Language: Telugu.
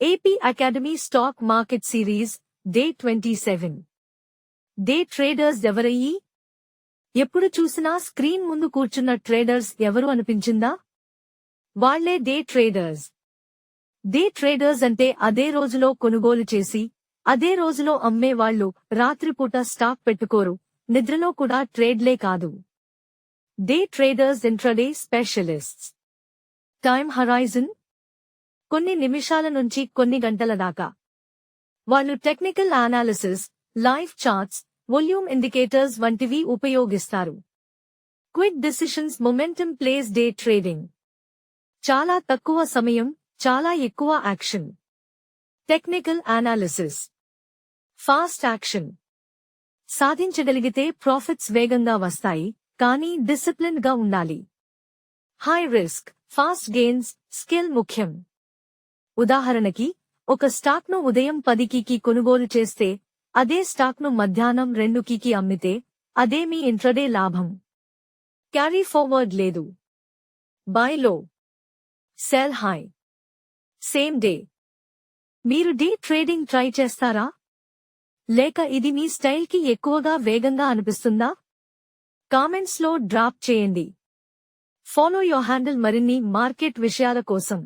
AP Academy Stock Market Series, Day 27. Day traders ఎవరయ్యి? ఎప్పుడు చూసినా స్క్రీన్ ముందు కూర్చున్న ట్రేడర్స్ ఎవరు అనిపించిందా? వాళ్లే డే ట్రేడర్స్. డే ట్రేడర్స్ అంటే అదే రోజులో కొనుగోలు చేసి, అదే రోజులో అమ్మే వాళ్లు. రాత్రిపూట స్టాక్ పెట్టుకోరు, నిద్రలో కూడా ట్రేడ్లే కాదు. Day traders intraday specialists. Time horizon కొన్ని నిమిషాల నుంచి కొన్ని గంటల దాకా. వాళ్ళు technical analysis, live charts, volume indicators వంటివి ఉపయోగిస్తారు. Quick decisions momentum plays day trading. చాలా తక్కువ సమయం, చాలా ఎక్కువ action. Technical analysis. Fast action. సాధించగలిగితే ప్రాఫిట్స్ వేగంగా వస్తాయి, కానీ డిసిప్లిన్ గా ఉండాలి. High risk, fast gains, skill ముఖ్యం. ఉదాహరణకి, ఒక స్టాక్ను ఉదయం 10కి కొనుగోలు చేస్తే, అదే స్టాక్ను మధ్యాహ్నం 2కి అమ్మితే, అదే మీ ఇంట్రాడే లాభం. క్యారీ ఫార్వర్డ్ లేదు. బై లో, సెల్ హై, సేమ్ డే. మీరు డే ట్రేడింగ్ ట్రై చేస్తారా? లేక ఇది మీ స్టైల్కి ఎక్కువగా వేగంగా అనిపిస్తుందా? కామెంట్స్ లో డ్రాప్ చేయండి. ఫాలో యోర్ హ్యాండిల్ మరిన్ని మార్కెట్ విషయాల కోసం.